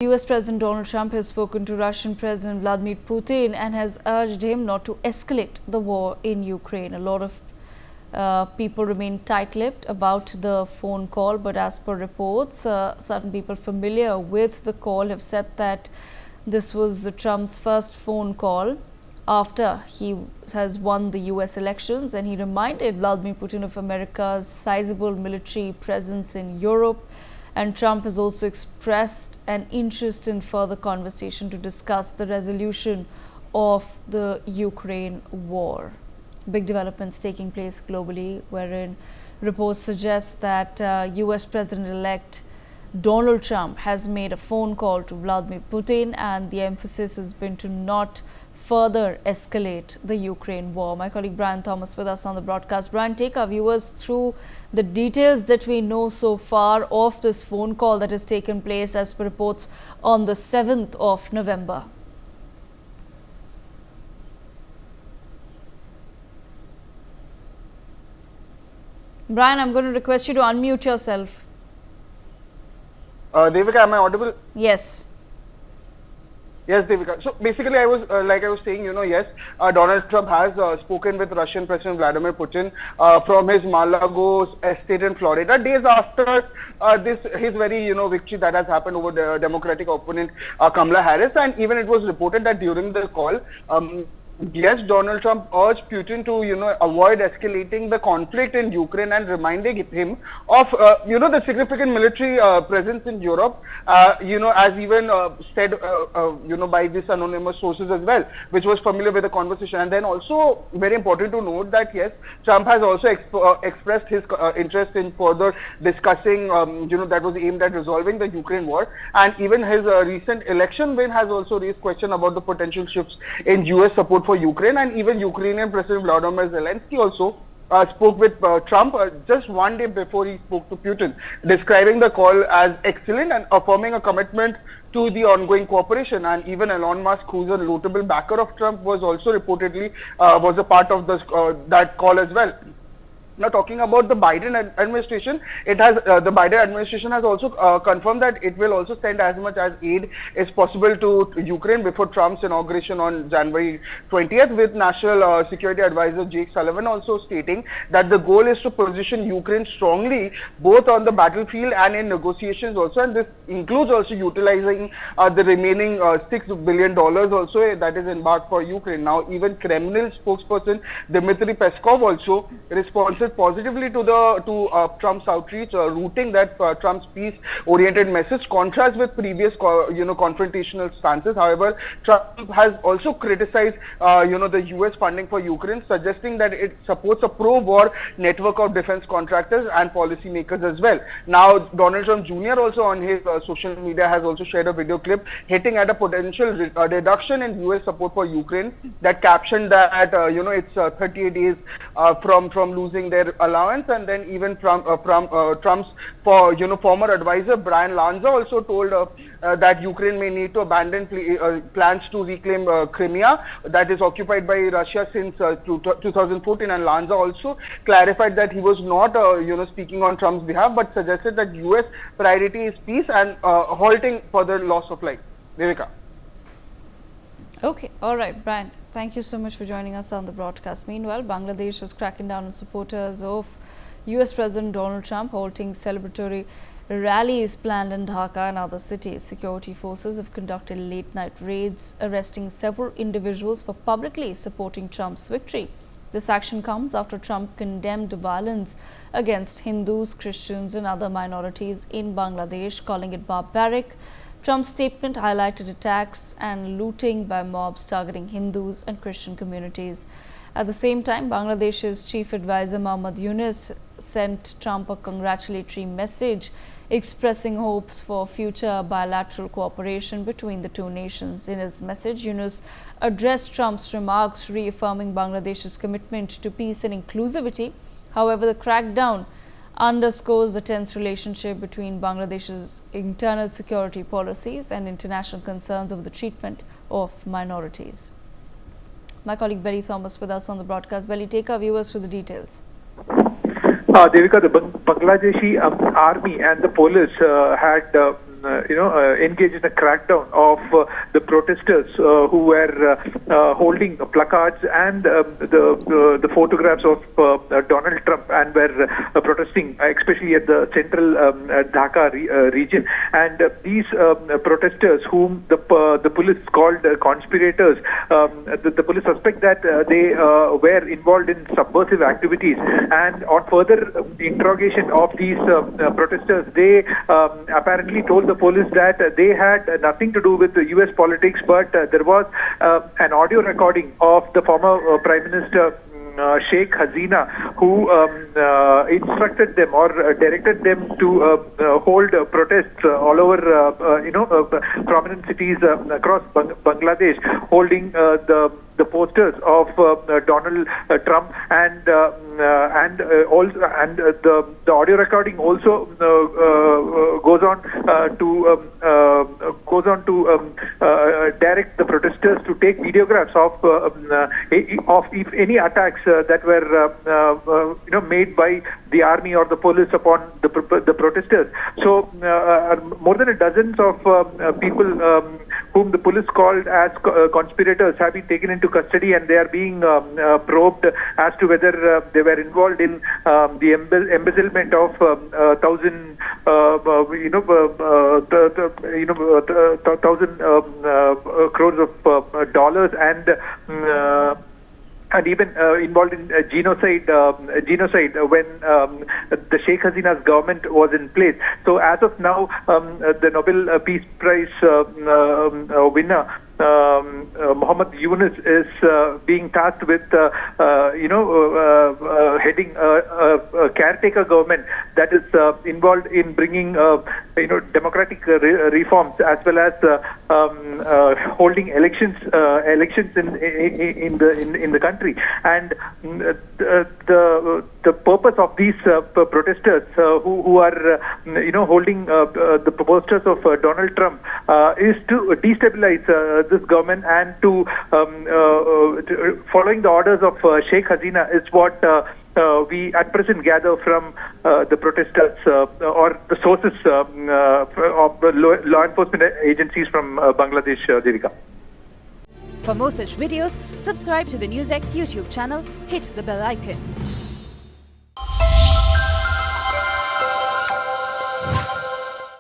US President Donald Trump has spoken to Russian President Vladimir Putin and has urged him not to escalate the war in Ukraine. A lot of people remain tight-lipped about the phone call, but as per reports, certain people familiar with the call have said that this was Trump's first phone call after he has won the US elections, and he reminded Vladimir Putin of America's sizable military presence in Europe. And Trump has also expressed an interest in further conversation to discuss the resolution of the Ukraine war. Big developments taking place globally, wherein reports suggest that US President-elect Donald Trump has made a phone call to Vladimir Putin, and the emphasis has been to not further escalate the Ukraine war. My colleague Brian Thomas with us on the broadcast. Brian, take our viewers through the details that we know so far of this phone call that has taken place as per reports on the 7th of November. Brian, I'm going to request you to unmute yourself. Devika, am I audible? Yes. Yes, Devika. So basically, I was saying, yes, Donald Trump has spoken with Russian President Vladimir Putin from his Mar-a-Lago estate in Florida, days after his very victory that has happened over the Democratic opponent Kamala Harris, and even it was reported that during the call. Yes, Donald Trump urged Putin to, avoid escalating the conflict in Ukraine and reminding him of, the significant military presence in Europe, as even said, by these anonymous sources as well, which was familiar with the conversation. And then also very important to note that, yes, Trump has also expressed his interest in further discussing, that was aimed at resolving the Ukraine war. And even his recent election win has also raised question about the potential shifts in US support for Ukraine, and even Ukrainian President Volodymyr Zelensky also spoke with Trump just one day before he spoke to Putin, describing the call as excellent and affirming a commitment to the ongoing cooperation. And even Elon Musk, who's a notable backer of Trump, was also reportedly was a part of this, that call as well. Now, talking about the Biden administration, it has the Biden administration has also confirmed that it will also send as much as aid as possible to Ukraine before Trump's inauguration on January 20th, with National Security Advisor Jake Sullivan also stating that the goal is to position Ukraine strongly both on the battlefield and in negotiations also, and this includes also utilizing the remaining $6 billion also that is embarked for Ukraine. Now, even Kremlin spokesperson Dmitry Peskov also responded positively to Trump's outreach, rooting that Trump's peace-oriented message contrasts with previous confrontational stances. However, Trump has also criticized the US funding for Ukraine, suggesting that it supports a pro-war network of defense contractors and policymakers as well. Now, Donald Trump Jr. also on his social media has also shared a video clip hinting at a potential reduction in US support for Ukraine, that captioned that it's 38 days from losing their allowance. And then even Trump's former advisor Brian Lanza also told that Ukraine may need to abandon plans to reclaim Crimea that is occupied by Russia since 2014. And Lanza also clarified that he was not speaking on Trump's behalf, but suggested that US priority is peace and halting further loss of life. Devika. Okay, all right, Brian. Thank you so much for joining us on the broadcast. Meanwhile, Bangladesh is cracking down on supporters of US President Donald Trump, halting celebratory rallies planned in Dhaka and other cities. Security forces have conducted late-night raids, arresting several individuals for publicly supporting Trump's victory. This action comes after Trump condemned violence against Hindus, Christians and other minorities in Bangladesh, calling it barbaric. Trump's statement highlighted attacks and looting by mobs targeting Hindus and Christian communities. At the same time, Bangladesh's chief advisor Mohammad Yunus sent Trump a congratulatory message expressing hopes for future bilateral cooperation between the two nations. In his message, Yunus addressed Trump's remarks, reaffirming Bangladesh's commitment to peace and inclusivity. However, the crackdown underscores the tense relationship between Bangladesh's internal security policies and international concerns over the treatment of minorities. My colleague Belly Thomas with us on the broadcast. Belly, take our viewers through the details. Devika, the Bangladeshi army and the police had engaged in a crackdown of the protesters who were holding placards and the photographs of Donald Trump and were protesting, especially at the central Dhaka region. And these protesters, whom the police called conspirators, the police suspect that they were involved in subversive activities. And on further interrogation of these protesters, they apparently told the police that they had nothing to do with the US politics, but there was an audio recording of the former Prime Minister Sheikh Hasina, who instructed them or directed them to hold protests all over, prominent cities across Bangladesh, holding the posters of Donald Trump, and also the audio recording also goes on to direct the protesters to take videographs of if any attacks that were made by the army or the police upon the protesters. So more than a dozen of people whom the police called as conspirators have been taken into custody, and they are being probed as to whether they were involved in the embezzlement of 1,000 crores of dollars, and even involved in genocide when the Sheikh Hasina's government was in place. So as of now, the Nobel Peace Prize winner Muhammad Yunus is being tasked with heading a caretaker government that is involved in bringing democratic reforms, as well as holding elections in the country. And the purpose of these protesters who are holding the posters of Donald Trump is to destabilize this government, and to following the orders of Sheikh Hasina is what we at present gather from the protesters or the sources of the law enforcement agencies from Bangladesh, Devika. For more such videos, subscribe to the NewsX YouTube channel, hit the bell icon.